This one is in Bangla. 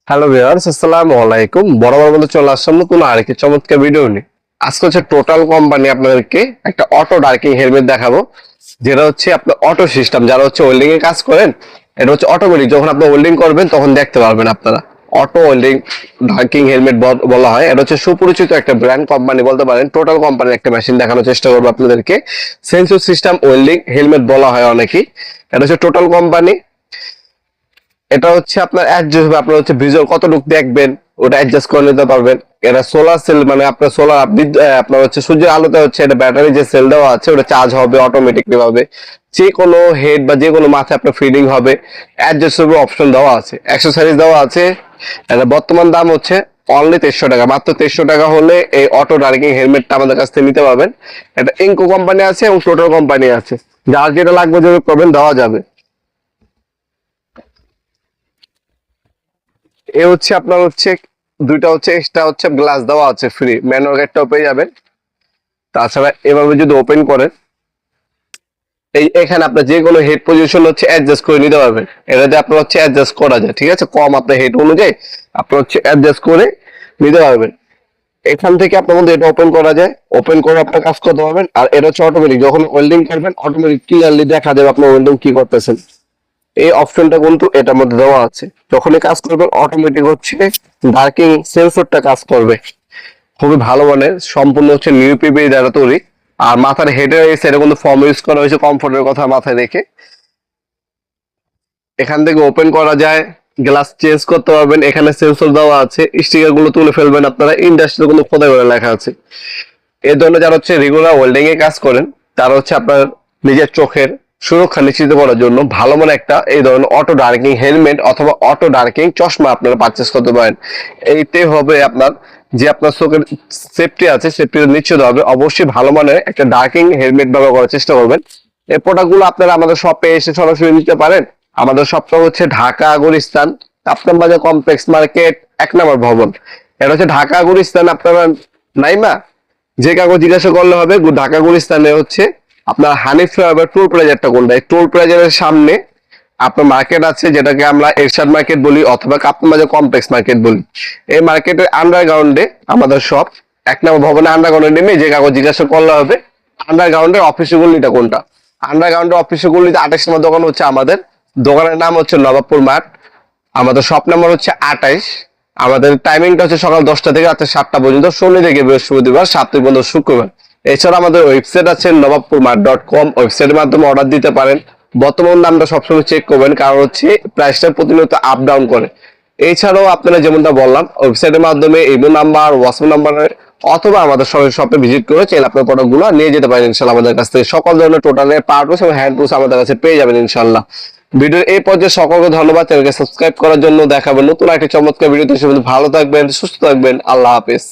হ্যালো ভিউয়ার্স, আসসালামু আলাইকুম। বরাবর মতো চলে আসলাম নতুন আরেকটি চমৎকার ভিডিও নিয়ে। আজকে হচ্ছে টোটাল কোম্পানি আপনাদেরকে একটা অটো ডার্কিং হেলমেট দেখাবো, যেটা হচ্ছে আপনার অটো সিস্টেম। যারা হচ্ছে ওয়েল্ডিং এ কাজ করেন, এটা হচ্ছে অটোমেটিক। যখন আপনি ওয়েল্ডিং করবেন তখন দেখতে পারবেন আপনারা। অটো ওয়েল্ডিং ডার্কিং হেলমেট বলা হয়। এটা হচ্ছে সুপরিচিত একটা ব্র্যান্ড কোম্পানি বলতে পারেন। টোটাল কোম্পানির একটা মেশিন দেখানোর চেষ্টা করবো আপনাদেরকে। সেন্সর সিস্টেম ওয়েল্ডিং হেলমেট বলা হয় অনেকেই। এটা হচ্ছে টোটাল কোম্পানি। এটা হচ্ছে আপনার অ্যাডজাস্ট হবে, আপনার হচ্ছে ভিজুয়াল কতটুকু দেখবেন ওটা অ্যাডজাস্ট করে নিতে পারবেন। এটা সোলার সেল, মানে আপনার সোলার আপনার হচ্ছে সূর্যের আলোতে হচ্ছে এটা ব্যাটারি যে সেল দেওয়া আছে ওটা চার্জ হবে অটোমেটিকলি ভাবে। যে কোনো হেড বা যে কোনো মাথায় আপনার ফিডিং হবে। অ্যাডজাস্টেবল অপশন দেওয়া আছে, অ্যাক্সেসরিজ দেওয়া আছে। এটা বর্তমান দাম হচ্ছে অনলি 2300 টাকা। মাত্র 2300 টাকা হলে এই অটো ডার্কিং হেলমেটটা আমাদের কাছ থেকে নিতে পারবেন। এটা ইনকো কোম্পানি আছে এবং টোটাল কোম্পানি আছে। যার যেটা লাগবে যদি প্রবলেম দেওয়া যাবে। এ হচ্ছে আপনার হচ্ছে দুইটা হচ্ছে এক্সট্রা হচ্ছে গ্লাস দেওয়া আছে ফ্রি, ম্যানুয়াল গেটটাও পেয়ে যাবেন। তাছাড়া এভাবে যদি ওপেন করেন, এই এখানে আপনার যে কোনো হেড পজিশন হচ্ছে অ্যাডজাস্ট করে নিতে পারবেন। এটাতে আপনার হচ্ছে অ্যাডজাস্ট করা যায়, ঠিক আছে। কম আপনার হেড অনুযায়ী আপনার হচ্ছে অ্যাডজাস্ট করে নিতে পারবেন। এখান থেকে আপনার মধ্যে এটা ওপেন করা যায়, ওপেন করে আপনার কাজ করতে পারবেন। আর এটা হচ্ছে অটোমেটিক, যখন ওয়েল্ডিং করবেন অটোমেটিক ক্লিয়ারলি দেখা যাবে আপনার ওয়েল্ডিং কি করতেছেন। এই অপশনটা কিন্তু এটার মধ্যে দেওয়া আছে। যখনই কাজ করবেন অটোমেটিক হচ্ছে ডার্কিং সেন্সরটা কাজ করবে। খুবই ভালো মানের, সম্পূর্ণ হচ্ছে নিউ পিবি দ্বারা তৈরি। আর মাথার হেডের এই সাইডে কিন্তু ফর্ম ইউজ করা হয়েছে কমফোর্টের কথা মাথায় রেখে। এখান থেকে ওপেন করা যায়, গ্লাস চেঞ্জ করতে পারবেন। এখানে সেন্সর দেওয়া আছে, স্টিকার গুলো তুলে ফেলবেন আপনারা। ইন্ডাস্ট্রি কিন্তু খোদাই করে লেখা আছে। এর জন্য যারা হচ্ছে রেগুলার ওয়েল্ডিং এ কাজ করেন, তারা হচ্ছে আপনার নিজের চোখের সুরক্ষা নিশ্চিত করার জন্য ভালো মনে একটা এই ধরনের অটো ডার্কিং হেলমেট অথবা অটো ডার্কিং চশমা আপনারা পারচেস করতে পারেন। এইতে হবে আপনার যে আপনার চোখের সেফটি আছে, সেফটি নিশ্চিত হবে। অবশ্যই ভালো মানের একটা ডার্কিং হেলমেট ব্যবহার করার চেষ্টা করবেন। এই প্রোডাক্ট গুলো আপনারা আমাদের শপে এসে সরাসরি নিতে পারেন। আমাদের শপটা হচ্ছে ঢাকা গুলিস্তান কাপ্তান বাজার কমপ্লেক্স মার্কেট 1 নম্বর ভবন। এটা হচ্ছে ঢাকা গুলিস্তান। আপনারা নাইমা যে কাগজ জিজ্ঞাসা করলে হবে ঢাকা গুলিস্তানে হচ্ছে আপনার হানিফ ফ্লাইওভার টোল প্লাজারটা কোনটা। এই টোল প্লাজারের সামনে আপনার মার্কেট আছে, যেটাকে আমরা এরশাদ মার্কেট বলি অথবা কাপ্তান বাজার কমপ্লেক্স মার্কেট বলি। এই মার্কেটের আন্ডারগ্রাউন্ডে আমাদের শপ। 1 নম্বর ভবনে আন্ডারগ্রাউন্ডে নেমে যে কাগজ জিজ্ঞাসা করলে হবে আন্ডারগ্রাউন্ডের অফিসের গলিটা কোনটা। আন্ডারগ্রাউন্ডের অফিসের গলিতে 28 নম্বর দোকান হচ্ছে আমাদের। দোকানের নাম হচ্ছে নবাবপুর মাঠ। আমাদের শপ নাম্বার হচ্ছে 28। আমাদের টাইমিংটা হচ্ছে সকাল 10টা থেকে রাত 7টা পর্যন্ত, শনি থেকে বৃহস্পতিবার, সাপ্তাহিক বন্ধ শুক্রবার। এছাড়া আমাদের ওয়েবসাইট আছে নবাবপুরমার্ট.com। ওয়েবসাইটের মাধ্যমে অর্ডার দিতে পারেন। বর্তমান দামটা সবসময় চেক করবেন, কারণ হচ্ছে প্রাইসটা প্রতিনিয়ত আপ ডাউন করে। এছাড়াও আপনারা যেমনটা বললাম ওয়েবসাইটের মাধ্যমে ইমো নাম্বার, হোয়াটসঅ্যাপ নাম্বারে অথবা আমাদের শপে ভিজিট করে চাইলে আপনার প্রোডাক্ট গুলো নিয়ে যেতে পারেন ইনশাল্লাহ। আমাদের কাছ থেকে সকল ধরনের টোটালের পার্ট এবং হ্যান্ড টুলস আমাদের কাছে পেয়ে যাবেন ইনশাল্লাহ। ভিডিওর এই পর্যায়ে সকলকে ধন্যবাদ। চ্যানেলকে সাবস্ক্রাইব করার জন্য। দেখাবেন নতুন একটি চমৎকার ভিডিওতে। সে ভালো থাকবেন, সুস্থ থাকবেন। আল্লাহ হাফেজ।